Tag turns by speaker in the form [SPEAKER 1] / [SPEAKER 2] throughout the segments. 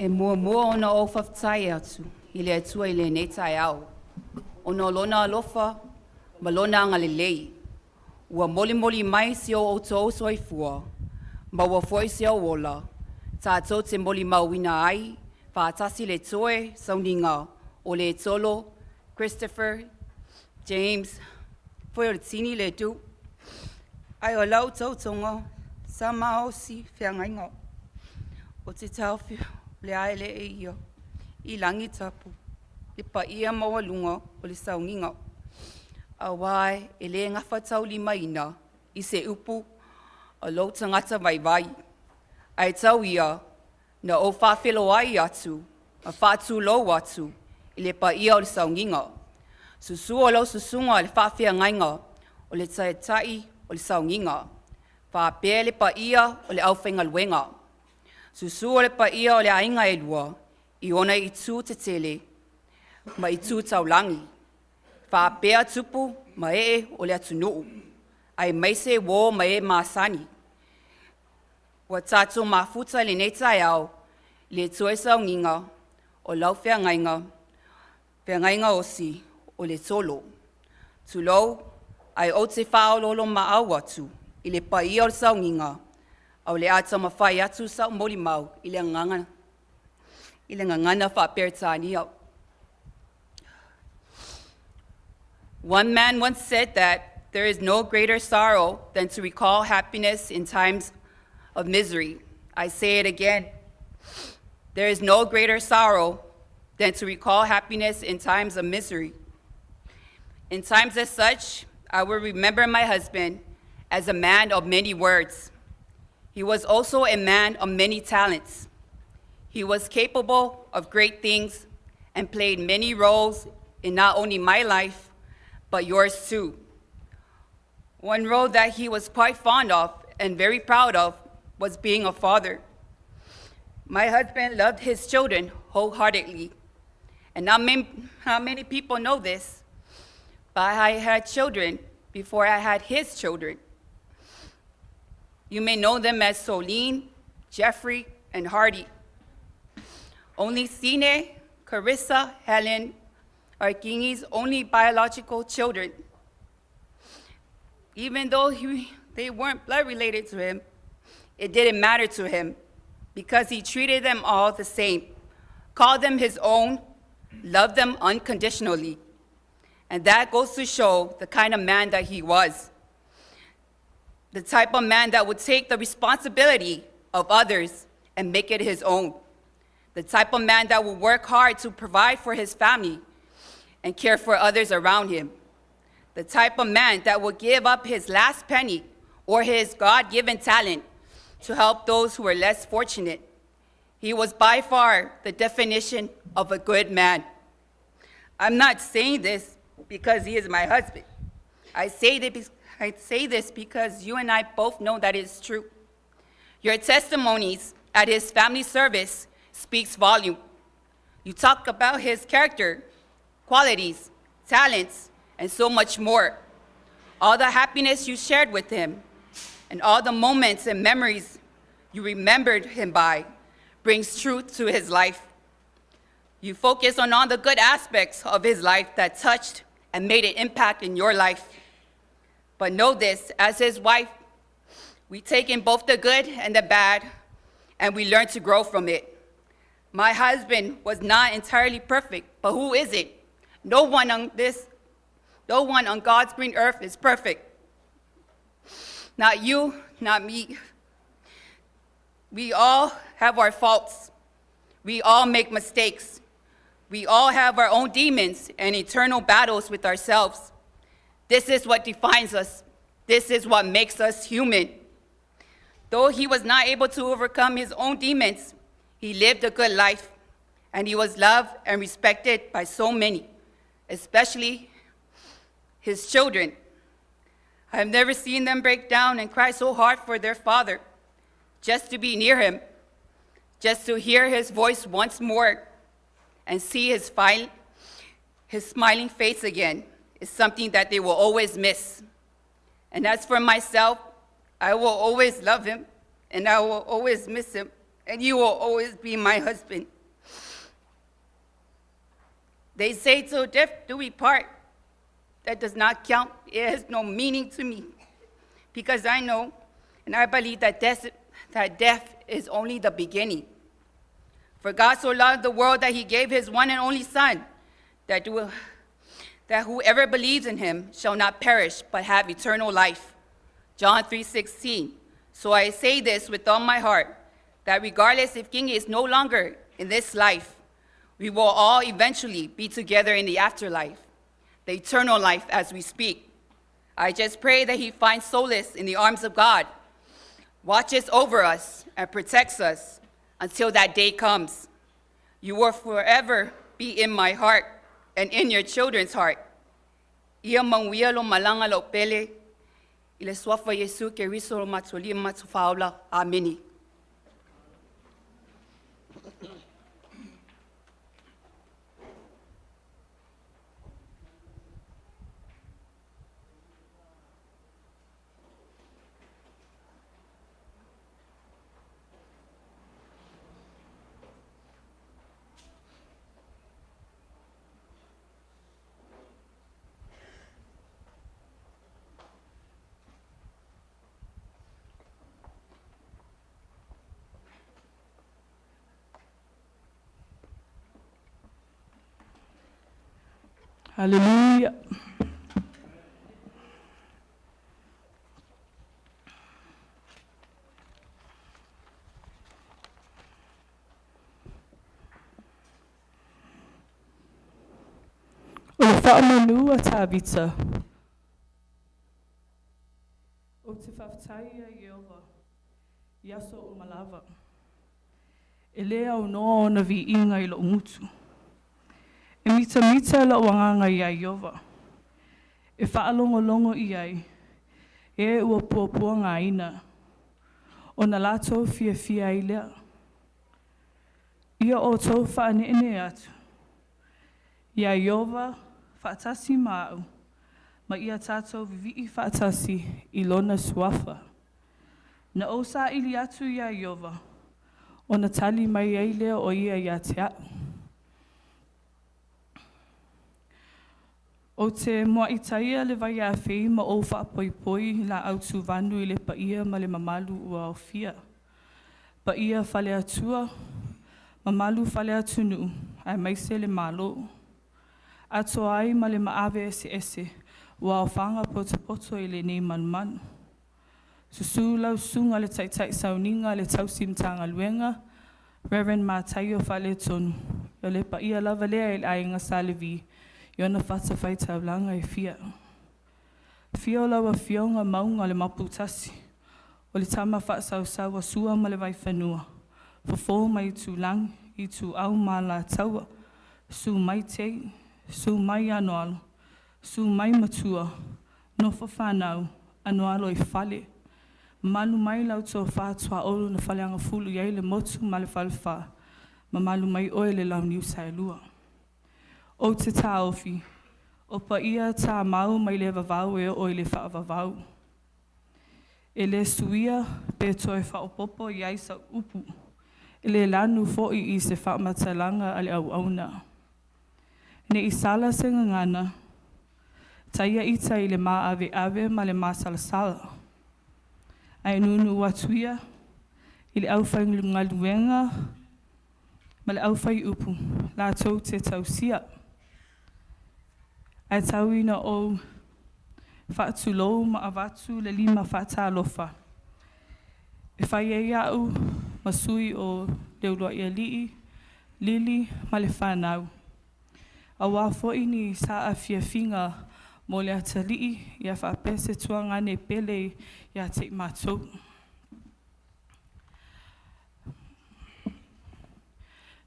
[SPEAKER 1] E mua ona o whaftai atu, I le atua I le nei tai au. Ona lona alofa, ma lona anga le lei. Ua moli mai si o tō soifua, ma ua foi si o wola. Tātou te moli mauina ai, whaatasi le toe sauninga o le tolo, Christopher, James, foi o tini Ledoux. Ai o lau tautonga, sa mao si whiangainga. O te tauwhi le aele e ia, I langi tapu, I pa ia mawalunga o le saunginga. A wai e le ngawha tau lima ina, I se upu, a lau tangata vai. Ai tau ia, na o whawhelo ai atu, a whātu lau atu, I le pa ia o le saunginga. Susua lau susunga o le whawhia ngainga, o le tai o le saunginga. Whapea le pa ia o le awhenga luenga. Susua le pa ia o le ainga e lua, I ona I tū te tele, ma I tū taulangi. Whapea tupu ma o le atunuu. Ai maise wō ma māsani. Wa tātou mafuta le nei tai au, le toe saunginga, o lau whiangainga osi, o le tolo. Tulou, ai o te whaololo ma au atu, I le pa ia o le saunginga, au le ata mawhai atu sa moli mau, I le ngangana whapertani au. One man once said that there is no greater sorrow than to recall happiness in times of misery. I say it again. There is no greater sorrow than to recall happiness in times of misery. In times as such, I will remember my husband as a man of many words. He was also a man of many talents. He was capable of great things and played many roles in not only my life, but yours too. One role that he was quite fond of and very proud of was being a father. My husband loved his children wholeheartedly. And not many people know this, but I had children before I had his children. You may know them as Soline, Jeffrey, and Hardy. Only Sine, Carissa, Helen are Kingi's only biological children. Even though they weren't blood related to him, it didn't matter to him because he treated them all the same, called them his own, loved them unconditionally. And that goes to show the kind of man that he was. The type of man that would take the responsibility of others and make it his own. The type of man that would work hard to provide for his family and care for others around him. The type of man that would give up his last penny or his God-given talent to help those who were less fortunate. He was by far the definition of a good man. I'm not saying this because he is my husband. I say this because you and I both know that it's true. Your testimonies at his family service speaks volume. You talk about his character, qualities, talents, and so much more. All the happiness you shared with him and all the moments and memories you remembered him by brings truth to his life. You focus on all the good aspects of his life that touched and made an impact in your life. But know this, as his wife, we take in both the good and the bad, and we learn to grow from it. My husband was not entirely perfect, but who is it? No one on God's green earth is perfect. Not you, not me. We all have our faults. We all make mistakes. We all have our own demons and eternal battles with ourselves. This is what defines us. This is what makes us human. Though he was not able to overcome his own demons, he lived a good life, and he was loved and respected by so many, especially his children. I have never seen them break down and cry so hard for their father, just to be near him, just to hear his voice once more and see his smiling face again is something that they will always miss. And as for myself, I will always love him, and I will always miss him and you will always be my husband. They say till death do we part. That does not count. It has no meaning to me, because I know and I believe that death is only the beginning. For God so loved the world that he gave his one and only Son, that whoever believes in him shall not perish but have eternal life. John 3:16. So I say this with all my heart, that regardless if King is no longer in this life, we will all eventually be together in the afterlife, the eternal life as we speak. I just pray that he finds solace in the arms of God, watches over us, and protects us until that day comes. You will forever be in my heart and in your children's heart. Ia manguia lo malanga lo pele, ile swafa Yesu ke riso lo matuli matufaula. Amini.
[SPEAKER 2] Hallelujah. O whaamanu a tāwita. O te whaftai a Yehova, Iaso o Malava. E lea o noa o na vi inga I lo umutu. E mita la wanganga I a Yehova. E whaalongolongo I ai. E ua puapua ngā ina. O na lato fia I lea. Ia o tau whaanene atu. Ia Yehova whaatasi māu. Ma ia tātou vivi whaatasi I lona suafa. Na o sa ili atu Ia Yehova. O na tali mai ai lea o ia ia te au. O te moa I taia le vai a whei ma o whaapoipoi la au tu vanu I le paia ma le mamalu ua o fia. Paia whale atua, mamalu whale atunu, ai maise le malo. Ato ai ma le maave ese, ua o whanga poto I le nei manu. Susu lau sunga le taitai sauninga le tausimtanga luenga, Reverend Mātai o whale tonu, o le paia lava lea I ainga salevi, Iona whata whai taulanga I fia. Fia o lawa fionga maunga le maputasi. O le tama whaasau a sua ma le vai whanua. Fofo mai tu lang, I tu au ma la taua. Su mai tei, su mai anoalo. Su mai matua, no whanau, anoalo I whale. Malu mai lau tō whātua olu na whaleanga fulu iei le motu ma le whalewha. Ma malu mai oe le lau niu sailua. O te tāofi, o pa ia tā mau mai le vavau e o le whaavavau. E le suia pe toi whaopopo I aisa upu. E le lanu fo'i I se whaamatalanga ale au auna. Ne I sala se ngana, taia ita I le maa ave ma le maa salasala. Ai nunu watuia, I le au whai ngaluenga, ma le au whai upu, la tau te tausia. Ai tauina o whaatulou ma avatu le lima whaatalofa. E whai e iau masui o leulua ia lili ma le whanau. A wafoi ni sa a fiafinga mo le atalii ia whaapese tuanga ne pele ia te matou.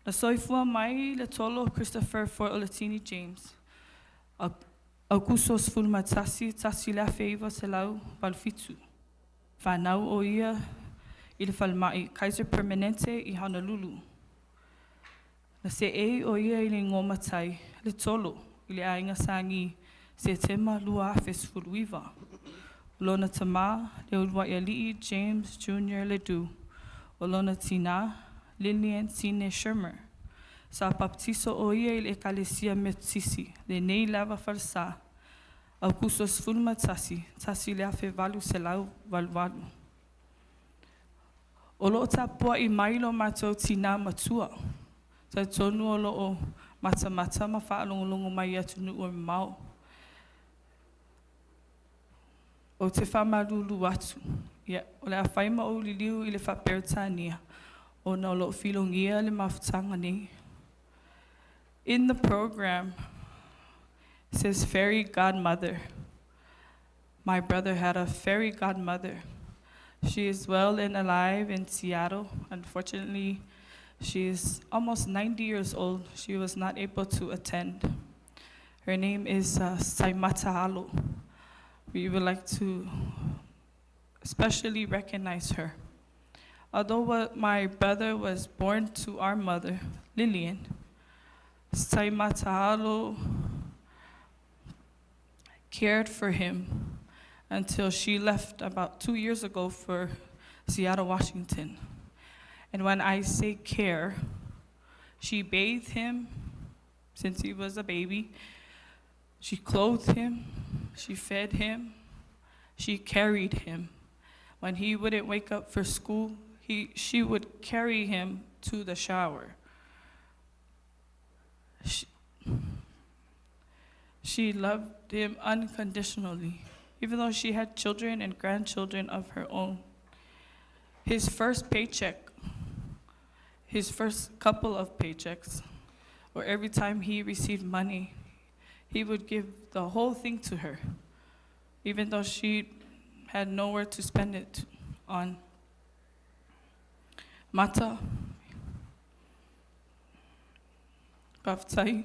[SPEAKER 2] Na soifua mai le tolo Christopher for Olatini James. Augusos fulmatasi tasi la feiva se lau valfitu. Whanau o ia I le whalmai Kaiser Permanente I Honolulu. Na se o ia I le ngomatai le tolo I le ainga sangi se tema lua afes fuluiva. Lona tama le ulwa ia lii James Jr. Ledoux. O lona tina Lillian Sine Shermer. Sa baptiso o ia i le ekalesia Metsi, le nei lava falsa. Au kusos fulma tasi le afe valu se lau valu. O loo tapua i mailo mātou tina matua. Ta tonu o loo mata ma whaalongolongo mai atu nu o mau. O te whamarulu atu. O le awhaima o liliu i le whaperitania. O na o loo filongia le mawhutanga nei. In the program, it says fairy godmother. My brother had a fairy godmother. She is well and alive in Seattle. Unfortunately, she is almost 90 years old. She was not able to attend. Her name is Saimata Halo. We would like to especially recognize her. Although my brother was born to our mother, Lillian, Saimata Halo cared for him until she left about 2 years ago for Seattle, Washington. And when I say care, she bathed him since he was a baby. She clothed him, she fed him, she carried him. When he wouldn't wake up for school, she would carry him to the shower. She loved him unconditionally, even though she had children and grandchildren of her own. His first paycheck, his first couple of paychecks, or every time he received money, he would give the whole thing to her, even though she had nowhere to spend it on. Mata, Paftai,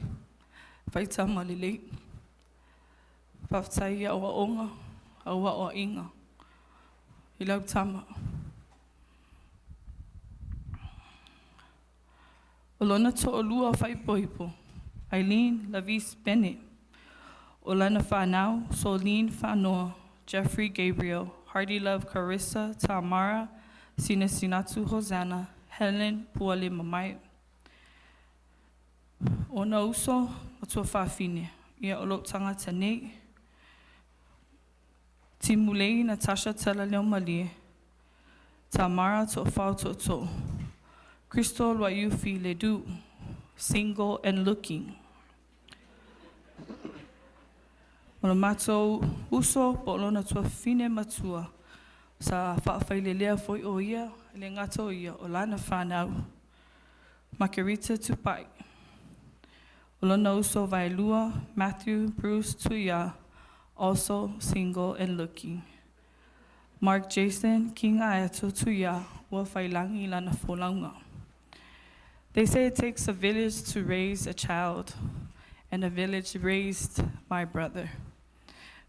[SPEAKER 2] Faita Malilei, Paftai Awa Onga, Awa O Inga, Ilau Tama. Olona to olua fai poipo, Eileen Lavis Bennett, Olana Fanau, Soline Fanoa, Jeffrey Gabriel, Hardy Love Carissa, Tamara, Sina Sinatu Hosanna, Helen Puale Mamai. Ona uso, atua whawhine, ia olotanga tanei. Timulei Natasha Tela Leo Malie, Tamara to whao to. Crystal Wayufi Ledoux, single and looking. Ona matou uso po lona tua fine matua sa whaafailelea foi o ia le ngato ia o lana whanau. Margarita Tupai. O lona uso Vailua, Matthew Bruce Tuia, also single and looking. Mark Jason King Ayato Tuia, wa whailangi lana wholaunga. They say it takes a village to raise a child, and a village raised my brother.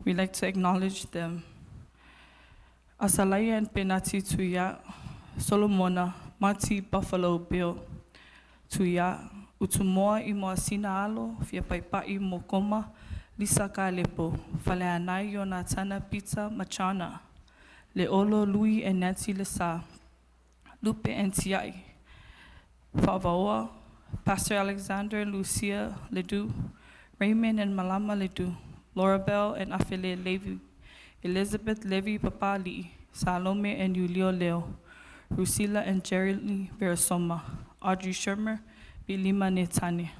[SPEAKER 2] We'd like to acknowledge them. Asalaya and Penati Tuya, Solomona, Mati Buffalo Bill, Tuya, Utumoa I Moasina Alo, Fia Paipai Mokoma, Lisa Kalepo, Faleanai Yonatana Pizza Machana, Leolo Louis and Nancy Lesa, Lupe and Tiai, Favaoa, Pastor Alexander Lucia Ledoux, Raymond and Malama Ledoux, Laura Bell and Afele Levy, Elizabeth Levy Papali, Salome and Julio Leo, Rusila and Jerry Verasoma, Audrey Shermer, Bilima Netane,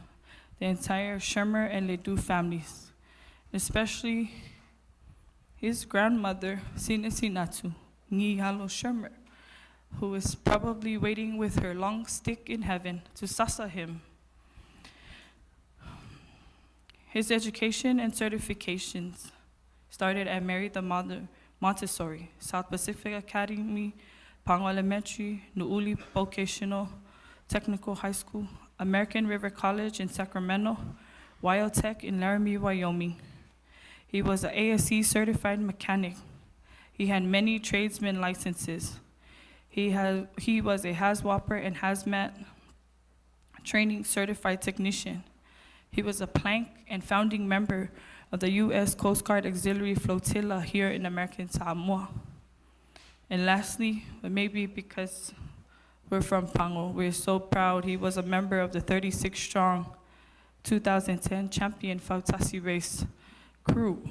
[SPEAKER 2] the entire Shermer and Ledoux families, especially his grandmother, Sinesinatu, Ngihalo Shermer, who is probably waiting with her long stick in heaven to sasa him. His education and certifications started at Mary the Mother Montessori, South Pacific Academy, Pango Elementary, Nu'uli Vocational Technical High School, American River College in Sacramento, Wyotech in Laramie, Wyoming. He was an ASE certified mechanic. He had many tradesman licenses. He was a HAZWOPER and hazmat training certified technician. He was a plank and founding member of the U.S. Coast Guard Auxiliary Flotilla here in American Samoa. And lastly, but maybe because We're from Pango. We're so proud. He was a member of the 36 strong 2010 champion Fautasi race crew.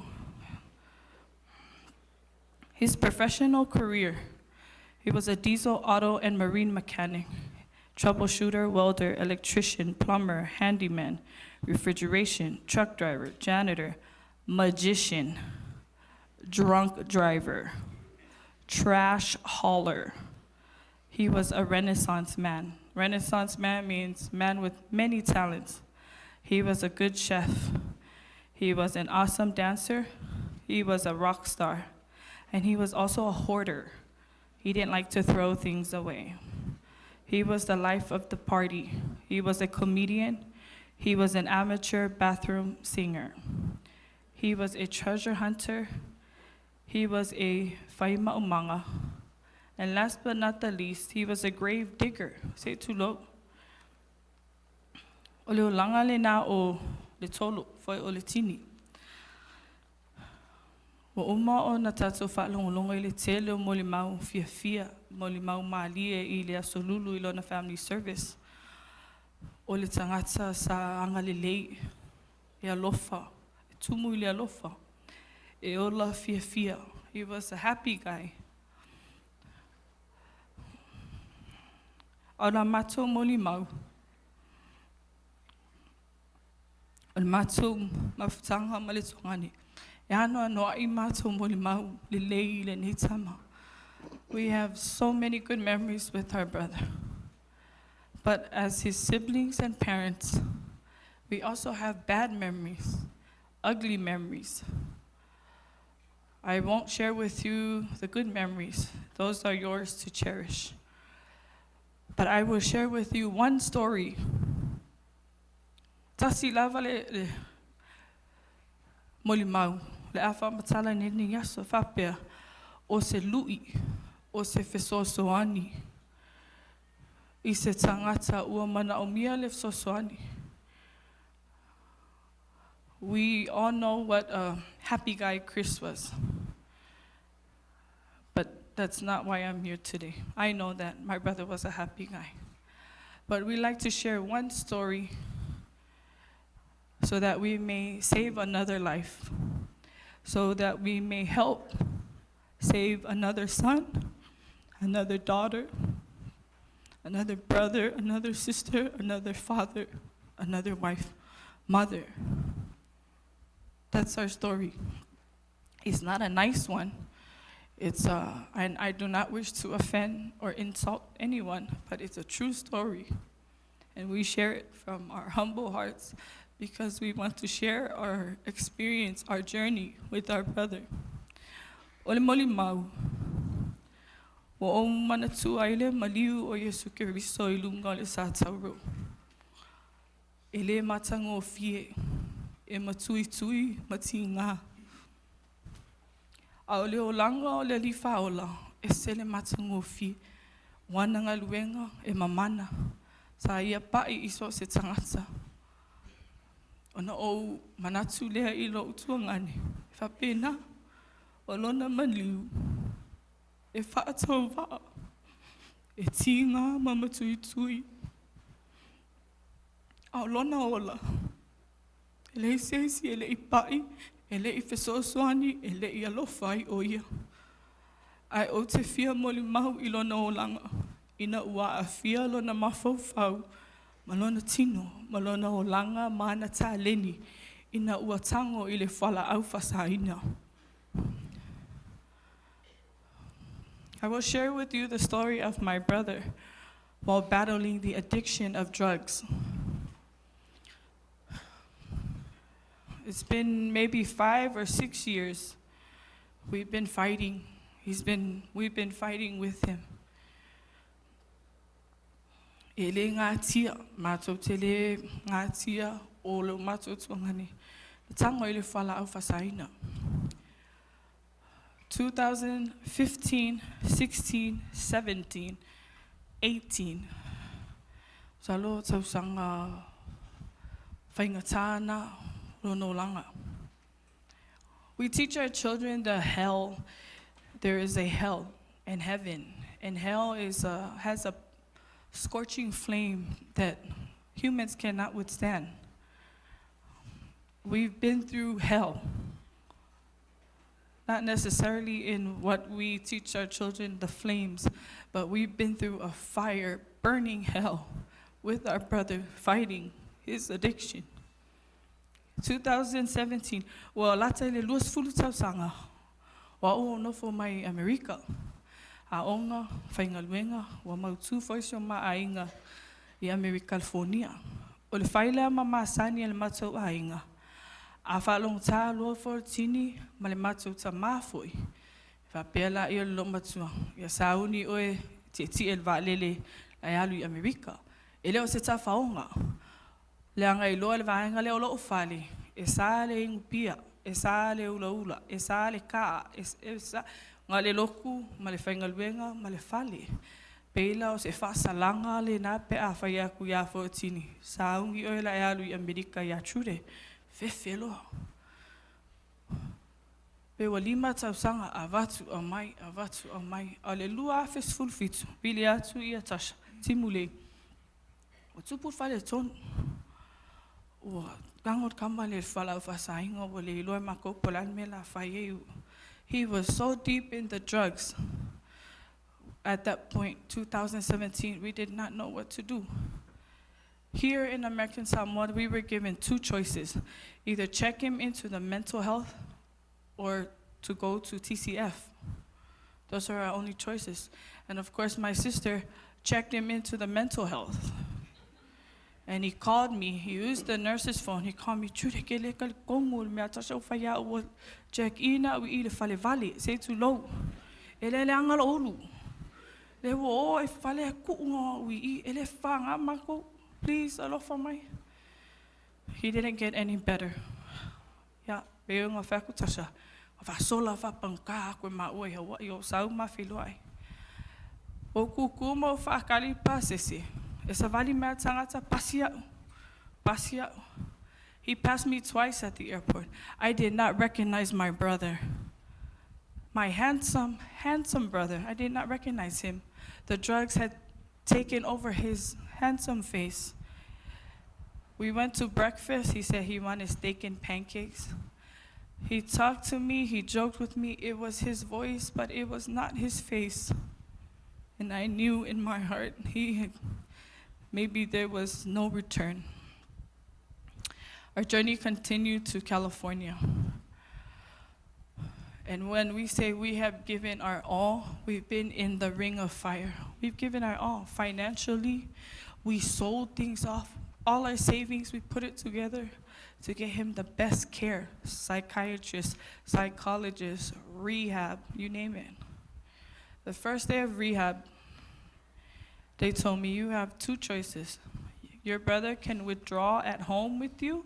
[SPEAKER 2] His professional career, he was a diesel, auto, and marine mechanic, troubleshooter, welder, electrician, plumber, handyman, refrigeration, truck driver, janitor, magician, drunk driver, trash hauler. He was a Renaissance man. Renaissance man means man with many talents. He was a good chef. He was an awesome dancer. He was a rock star. And he was also a hoarder. He didn't like to throw things away. He was the life of the party. He was a comedian. He was an amateur bathroom singer. He was a treasure hunter. He was a whaima'umanga. And last but not the least, he was a grave digger. Say tulo. O leo langa le na o le tolo, foi o le tini. O uma o na tatou whaalongolongo I le tele o moli mau fia, moli mau maalie I le asolulu I lona family service. O le tangata sa anga le lei, e alofa, e tumu I le alofa, e ola fia. He was a happy guy. O na matou moli mau. O le matou mawhitanga ma le tongani. E ano anoa I matou moli mau le lei le neitama. We have so many good memories with our brother. But as his siblings and parents, we also have bad memories, ugly memories. I won't share with you the good memories. Those are yours to cherish. But I will share with you one story. Tasi lava le moli mau, le afa matala nini yaso whapea, o se lui, o se fesosoani. I se tangata ua mana o mia le fesosoani. We all know what a happy guy Chris was. But that's not why I'm here today. I know that my brother was a happy guy. But we like to share one story so that we may save another life, so that we may help save another son, another daughter, another brother, another sister, another father, another wife, mother. That's our story. It's not a nice one. And I do not wish to offend or insult anyone, but it's a true story. And we share it from our humble hearts because we want to share our experience, our journey with our brother. Ole moli mau. Wo o manatu aile maliu o Yesu Kiriso I lunga le sa tauro. Ele matango fie. E matui tui mati ngā. A ole o langa o le li whaola, e sele matango fi, wananga luenga e mamana, sa ia pai iso se tangata. Ona o manatu lea I lo utuangane, whapena, o lona maliu, e whaatau waa, e tinga mamatui tui. A lona ola, ele seisi, ele I pai, ele I fesosoani, ele I alofa I oia. Ai o te fia moli mau I lona o langa, ina ua a fia lona mawhauwhau, ma lona tino, ma lona o langa, mana tā leni, ina ua tango I le whala au whasaina. I will share with you the story of my brother while battling the addiction of drugs. It's been maybe 5 or 6 years we've been fighting. We've been fighting with him. Ele ngā tia, mātou tele ngā tia o lo mātou tuangani. Tango ele whala au whasaina. 2015, 16, 17, 18. Salo tausanga whaingatana. No langa. We teach our children there is a hell and heaven, and hell has a scorching flame that humans cannot withstand. We've been through hell. Not necessarily in what we teach our children, the flames, but we've been through a fire, burning hell with our brother fighting his addiction. 2017, wa lata le luas fulu tau sanga, wa o no fo mai Amerika. A onga, whaingaluenga, wa mautu foisio ma ainga I Amerika, California. O le whailea ma maasani le matau ainga. A whalong tā loa for tini, ma le matau ta mafoi. Whapela I o lo matua. Ia sauni oe ti el vaalele ai alu I Amerika. E leo se tā whaonga. Le anga I loa le vaenga leo lo whale. E sā le ingupia, e sā le ula ula, e sā le kaa, e sā... Ngā le loku, ma le whaingaluenga, ma le whale. Peila o se whaasalanga le nā pe a whai aku ia whaotini. Sa ungi oe la e alu I Amerika ia ture. Whewhelo. Pe wa lima tau sanga a watu a mai, a watu a mai. A le lua awhes fulfitu. Pili atu ia tasha. Timule. O tupu whale tonu. O gangot kama le whalau whasainga o le iloe mako polan me la whai eu. He was so deep in the drugs. At that point, 2017, we did not know what to do. Here in American Samoa, we were given two choices. Either check him into the mental health or to go to TCF. Those are our only choices. And of course, my sister checked him into the mental health. And he called me, he used the nurse's phone, he called me, Jude, ke le kal kongul, mea tasha o whaya o check ina ui I le whale vale, se tu lau. E le angala olu. Le wo o e whale a kuunga ui I, e le whanga mako, please, alofa mai. He didn't get any better. Ya, beo ngā whaku tasha. Wa sola wa pangka koe ma ue hawa I o sau ma whiloai. O kukuma o whaakali pasese. E sa vali mea tangata pasia. He passed me twice at the airport. I did not recognize my brother. My handsome brother. I did not recognize him. The drugs had taken over his handsome face. We went to breakfast. He said he wanted steak and pancakes. He talked to me. He joked with me. It was his voice, but it was not his face. And I knew in my heart maybe there was no return. Our journey continued to California. And when we say we have given our all, we've been in the ring of fire. We've given our all. Financially, we sold things off. All our savings, we put it together to get him the best care. Psychiatrist, psychologist, rehab, you name it. The first day of rehab, they told me, you have two choices. Your brother can withdraw at home with you,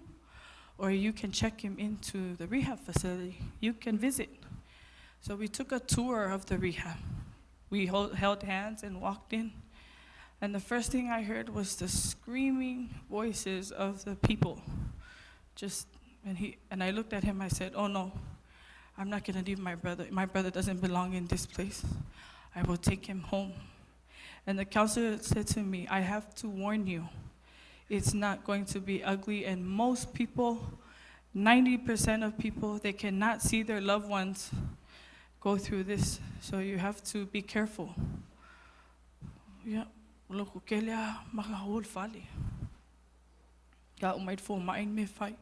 [SPEAKER 2] or you can check him into the rehab facility. You can visit. So we took a tour of the rehab. We held hands and walked in. And the first thing I heard was the screaming voices of the people. And I looked at him, I said, oh no, I'm not gonna leave my brother. My brother doesn't belong in this place. I will take him home. And the counselor said to me, I have to warn you, it's not going to be ugly. And most people, 90% of people, they cannot see their loved ones go through this. So you have to be careful. Yeah, loko kelea makahol fali. Ka umait fo main me fai.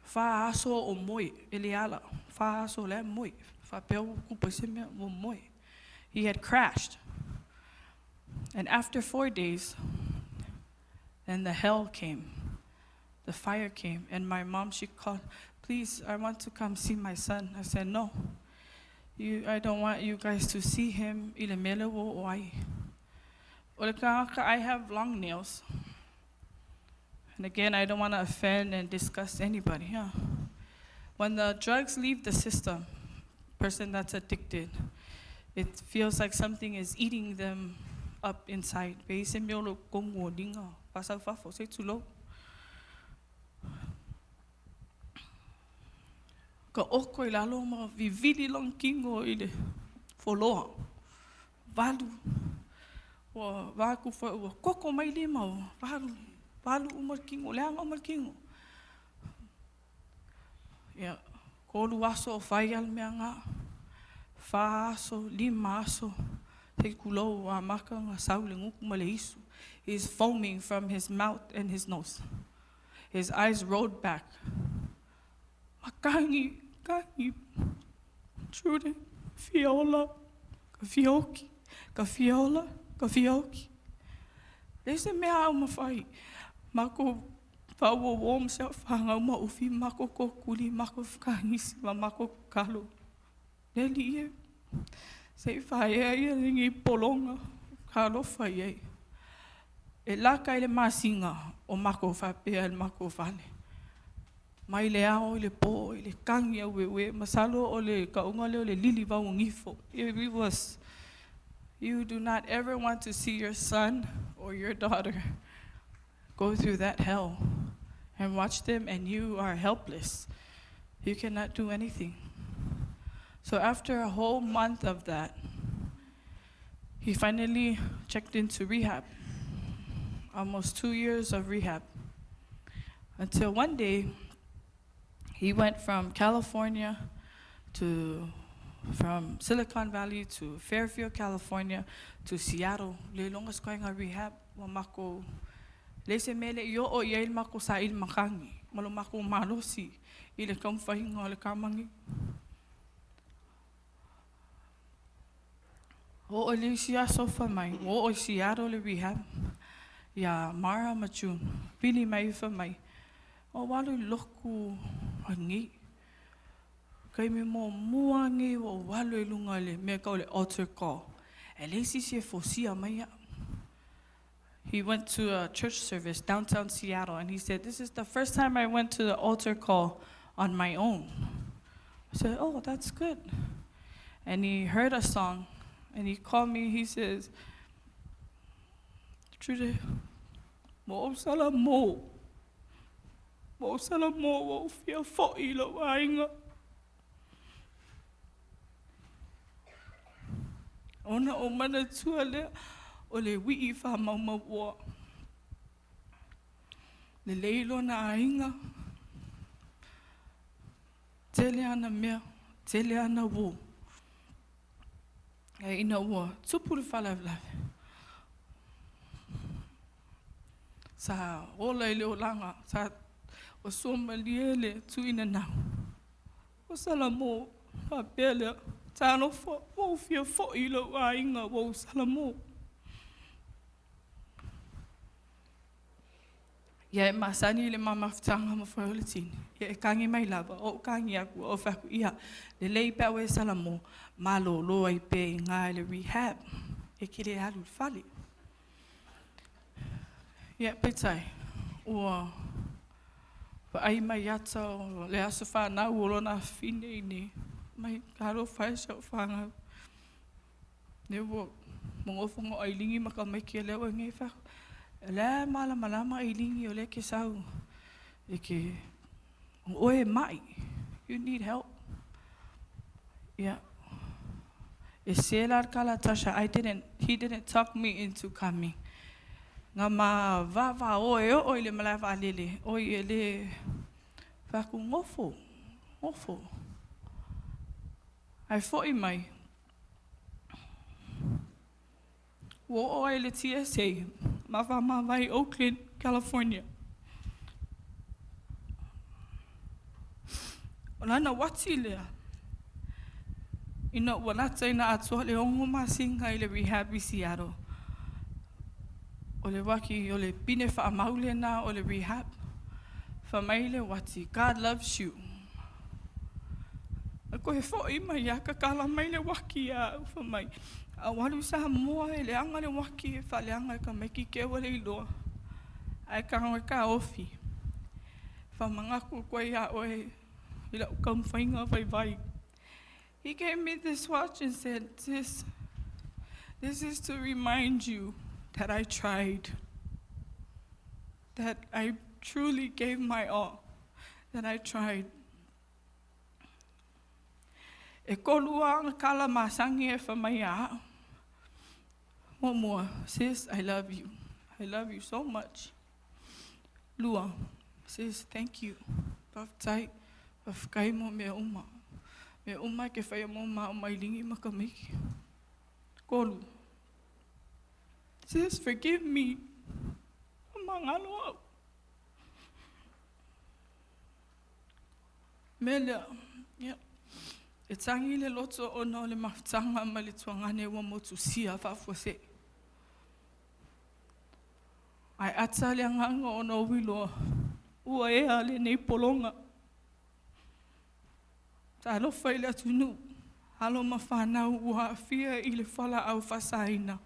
[SPEAKER 2] Fa aso o moi eliala. Fa aso le moi. Fa peo kupasime o moi. He had crashed. And after 4 days, then the hell came. The fire came. And my mom, she called, please, I want to come see my son. I said, no. I don't want you guys to see him. I have long nails. And again, I don't want to offend and disgust anybody. Yeah. When the drugs leave the system, person that's addicted, it feels like something is eating them up inside. Ka oko I lalo ma vivili long kingo I le foloa. Valu. Ua wāku wha ua koko mai le mau, walu umarkingo, leanga umarkingo. Ia, kolu aso o whai al mea ngā, wha aso, 5 aso, te kulou a maka ngā saule nguku ma le isu. He's foaming from his mouth and his nose. His eyes rolled back. Makangi, Trude, Fiola, ka fioki, ka fiola, ka fioki. Lese mea au mawhai, mako whaua warm self hanga uma ufi, mako kokuli, mako whakangisi, mako kalo. Neli ie, sei whae ia ringi polonga, kalo whae ei. E laka ele masinga o mako whapea e mako whale. Mai le ao, le po, le kangi au wewe, masalo o le kaunga leo le lili wau ngifo. It was, you do not ever want to see your son or your daughter go through that hell and watch them and you are helpless. You cannot do anything. So after a whole month of that, he finally checked into rehab. Almost 2 years of rehab. Until one day, he went from California from Silicon Valley to Fairfield, California to Seattle. Le longas koinga rehab, wa mako lese mele yo o yail mako sa il makangi, malo mako malosi, ile kamfahinga le kamangi. O le sia sofa mai, o Seattle le rehab. Ya Mara Machun, pili mai fa mai. O walu loku hangi. Kai me mo muangi o walu lunga le me ka le altar call. E le si se fosia mai. He went to a church service downtown Seattle and he said, "This is the first time I went to the altar call on my own." I said, "Oh, that's good." And he heard a song and he called me, he says, "Trude, mo salamo o fia fo'i lo ainga." Ona o mana tua lea, o le wii wha mauma ua. Le leilo na ainga, tele ana mea, tele ana wo. E ina ua, tupuru whalawlawe. Sa ola i leo langa, sa o soma liele tu ina nau. O salamo, pa pele, tano fo, o fia fo ilo a inga o salamo. Ia e masani le mama ftanga ma whaole tini. Ia e kangi mai lava, o kangi aku, o whaku ia. Le lei pēo e salamo, malo loa i pē i ngā le rehab. E kire alu whale. Ia peitai, ua ai mai ata o le aso whanau o lona whine i ne. Mai karo whae sa o whangau. Ne ua mongofongo ai lingi maka mai kia leo e ngai whako. E le malama ai lingi o le ke sau. E ke oe mai. You need help. Yeah. E selar kala Tasha, he didn't talk me into coming. Nga ma va o le malava lele o le faku ngofo ai foi mai o le TSA ma vai Oakland, California. Ona na wati lea ina wana taina atua le ongo masinga i le rehab i Seattle. O le waki, o le pine wha maule na, o le rehab. Wha mai le wati, God loves you. A koe fōi mai a ka kala mai le waki a wha mai. A walu sa moa e le anga le waki e wha le anga e ka meki kewa le iloa. Ai ka hanga ka ofi. Wha mangaku koe a oe, ila ukam whainga vai. He gave me this watch and said, this is to remind you that I tried, that I truly gave my all, that I tried. E kolua ang kala masangi e whamai a. One more. Sis, I love you. I love you so much. Lua, sis, thank you. Paftai, pafkai mo me uma. Me uma ke whai mo ma o mai lingi makamiki. Kolu. Sis, forgive me. Amangalo au. Mele, yeah. E tangi le loto o no le mafutanga ma le tuangane wa motu sia whafose. Ai ata le anganga o no wilo. Ua ea le nei polonga. Ta alo whai le atunu. Halo mawhanau ua fia i le whala au whasaina.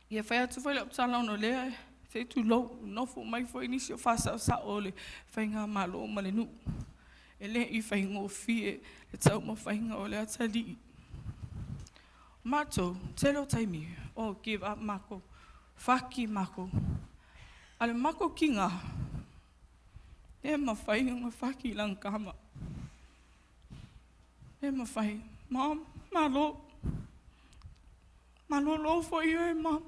[SPEAKER 2] Ia whai atu whai le aptala ono lea. Te tu lau, nofu mai fo inisi o whasa sa o le whai ngā malo o male nu. E le I whai ngō fie, le tau ma whai ngā o le atali. Mato, te lo taimi, o give up mako, whaki mako. Ale mako ki ngā, e ma whai ngā whaki lang kama. E ma whai, Mom, malo lo fo I e Mom.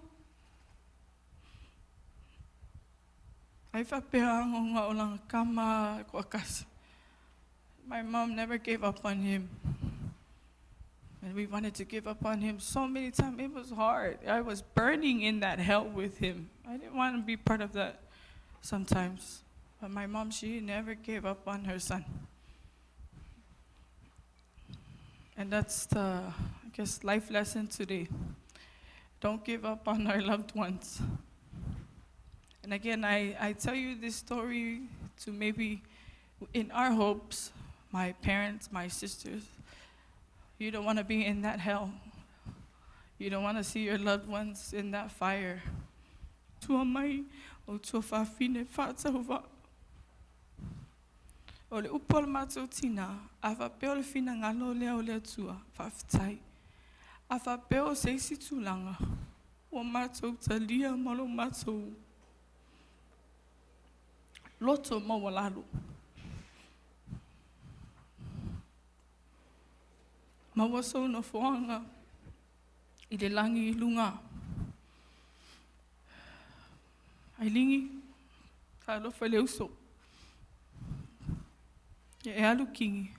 [SPEAKER 2] Ai whapea ngonga o langa kama kua kasi. My mom never gave up on him. And we wanted to give up on him so many times. It was hard. I was burning in that hell with him. I didn't want to be part of that sometimes. But my mom, she never gave up on her son. And that's the, I guess, life lesson today. Don't give up on our loved ones. And again, I tell you this story to maybe, in our hopes, my parents, my sisters, you don't want to be in that hell. You don't want to see your loved ones in that fire. Tua mai o tua whawhine whātauwa. O le upol mātou tina, a whapeo le whina ngalo lea o lea tua, whawhitai. A whapeo seisi tūlanga, o mātou talia malo mātou. Loto mawalalo. Mawaso no foanga I le langi lunga. Ai lingi, ka alofa le uso. E alu kingi,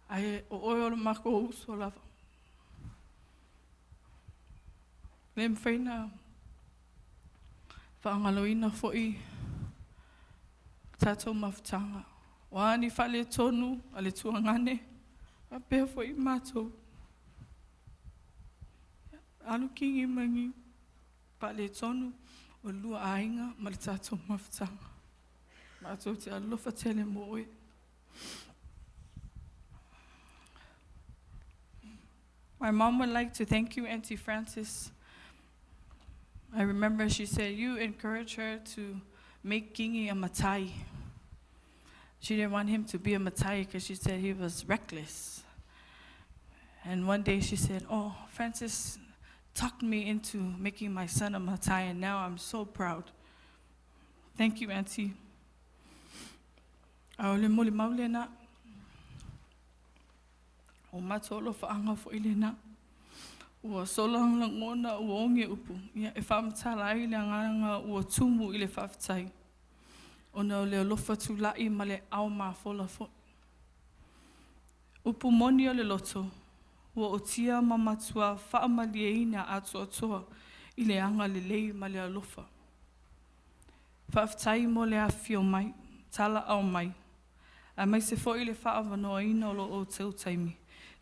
[SPEAKER 2] ai o oe o mako uso lava. Le mwhaina, whaangaloina fo'i, tatou mafutanga. Wani whale tonu, ale tuangane, a pēr fo'i mātou. Alu kingi mangi, whale tonu, o lua ainga, ma le tatou mafutanga. Mātou te alofa tele mo oe. My mom would like to thank you, Auntie Francis. I remember she said you encouraged her to make Kingi a matai. She didn't want him to be a matai because she said he was reckless. And one day she said, oh, Francis talked me into making my son a matai, and now I'm so proud. Thank you, Auntie. Aole mole maule na. O matolo whaanga fo ile na. Ua solang lang ona ua onge upu. Ia e whamatala ai le anganga ua tumu ile whawhitai. Ona o leo lofa tu lai ma le au maa fola fo. Upu moni o le loto. Ua o tia mamatua whaamalie ina atu atoa ile anga le lei ma le alofa. Whawhitai mo le awhio mai, tala au mai. A mai se fo ile whaavanoa ina o lo o teu taimi.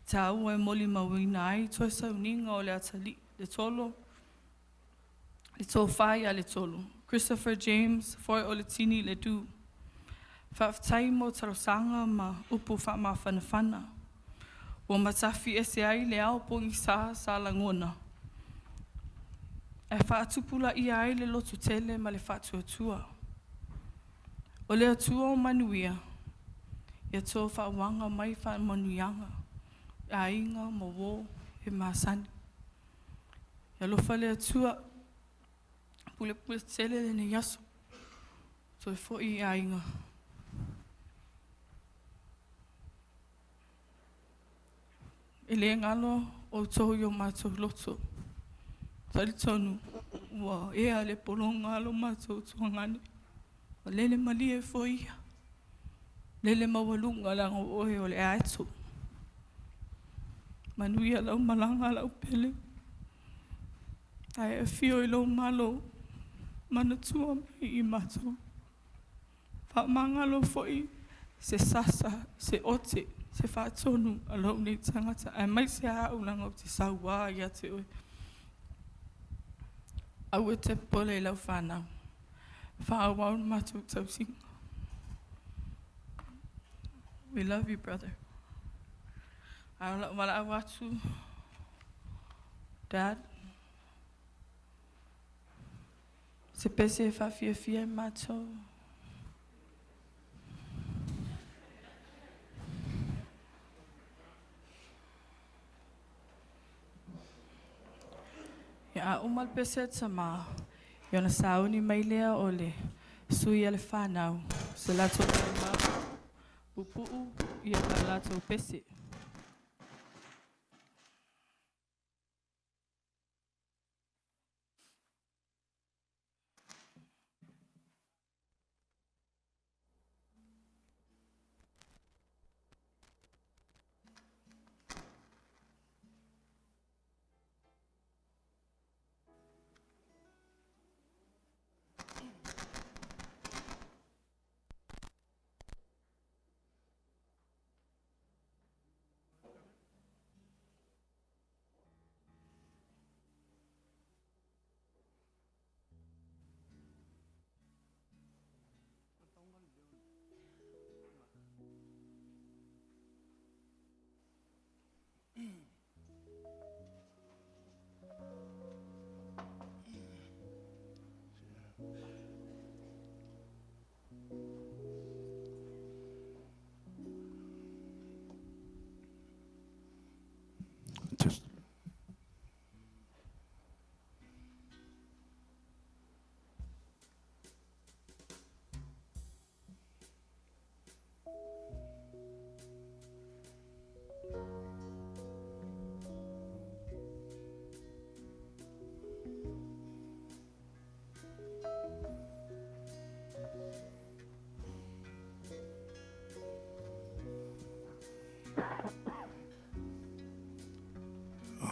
[SPEAKER 2] Ta ua e moli mawina ai, toa sauninga o le atali, le tolo, le tō whai a le tolo. Christopher James, foi o le tini Ledoux. Whawhitai mo tarosanga ma upu wha whanawhana. Ua matafi ese ai le au pongi sa langona. E whaatupula ia ai le lotu tele ma le whaatuatua. O le atua o manuia, ia tō whaawanga mai whaamanuianga. A inga mo wo e masani. Ia lofa le atua pule tele le ne yaso. So e fo I a inga. E le ngalo o tō yo mātou loto. Tali tonu, ua ea le polonga alo mātou tuangane. O lele mali e foia. Lele mawalunga langa oe o le aetu. Manuia lau malanga lau pele. Ai e fio I lau malo. Manatua mai I mātou. Whaamangalo foi se sasa, se ote, se whaatonu alau nei tangata. Ai mai se hau langa o te saua ia te oe. Au e te pole lau whanau. Whaawau mātou tausinga. We love you, brother. Wala awatu, Dad. Se pese whawhiawhia mātou. Ia umal pese tama. Iona sauni mai lea o le sui ale whanau. Se lato ma pupuu ia ka lato pese.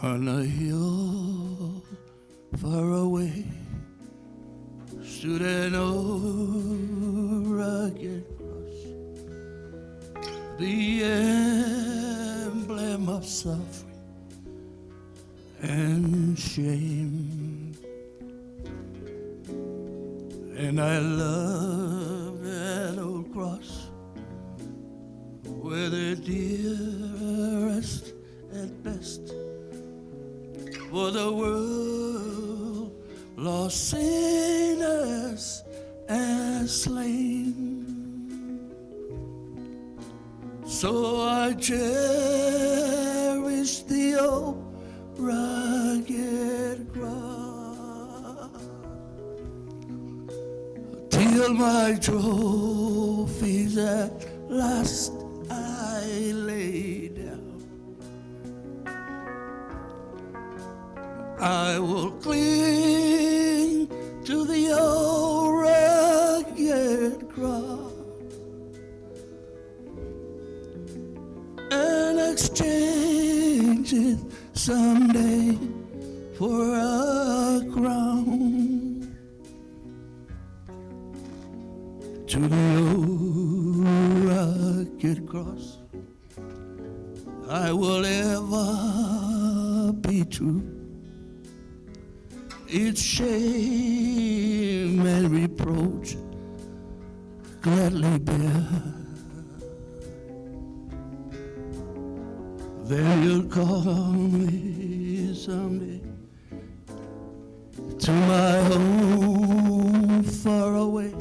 [SPEAKER 3] On a hill far away stood an old rugged cross, the emblem of suffering and shame. And I love that old cross where the dearest at best for the world lost sinners and slain. So I cherish the old rugged cross till my trophies at last I lay down. I will cling to the old rugged cross and exchange it someday for a crown. To the old rugged cross I will ever be true. Its shame and reproach gladly bear. Then you'll call me someday to my home far away,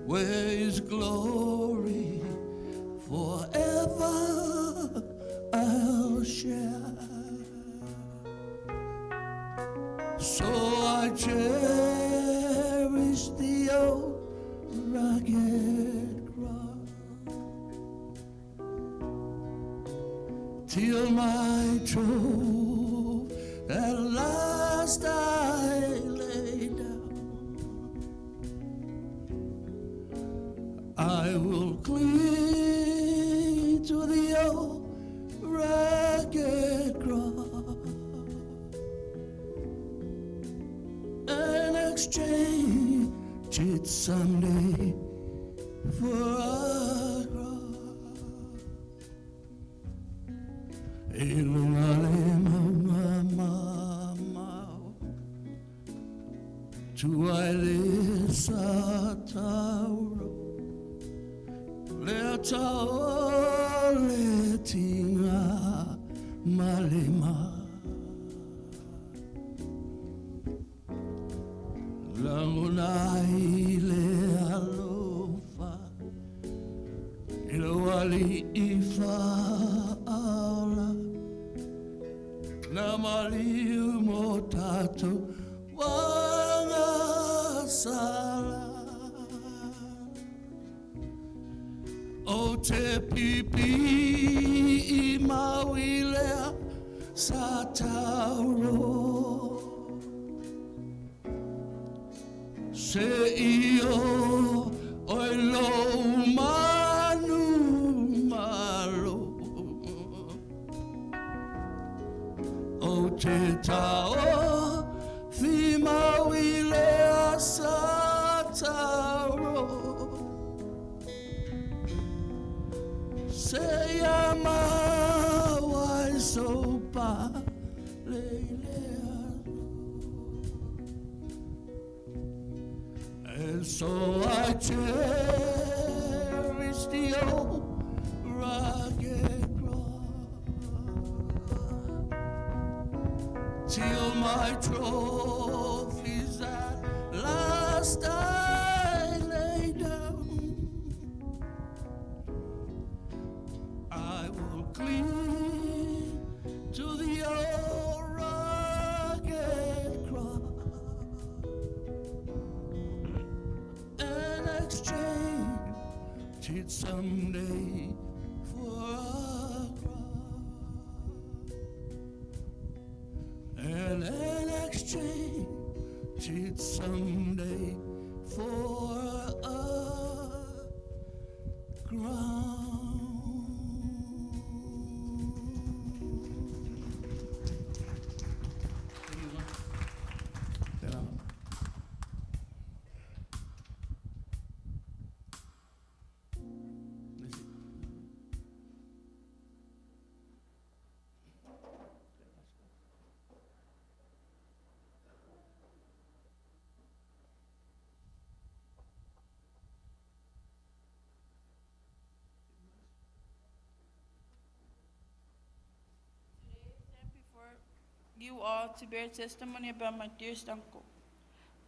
[SPEAKER 3] where His glory forever I'll share. So I cherish the old rugged cross till my trophy at last exchange it someday for a cross. Ilungale mama tu ailesa tauro le tao le tinga malema langunai le alofa ilawali ifa aula namali motato wanga sala o te pipi I mawilea sa tauro se io oi lo manu malo o te tao fi mawilea sa tauro se llama wai sopa leilea and so I cherish the old rugged cross till my trophies at last I lay down. I will cling to the old rugged cross and exchange it someday for a cross and exchange it someday for a crown.
[SPEAKER 4] You all to bear testimony about my dearest uncle.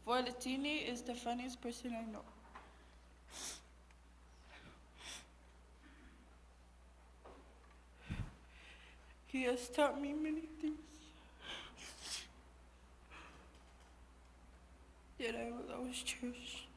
[SPEAKER 4] For Latini is the funniest person I know. He has taught me many things that I will always cherish.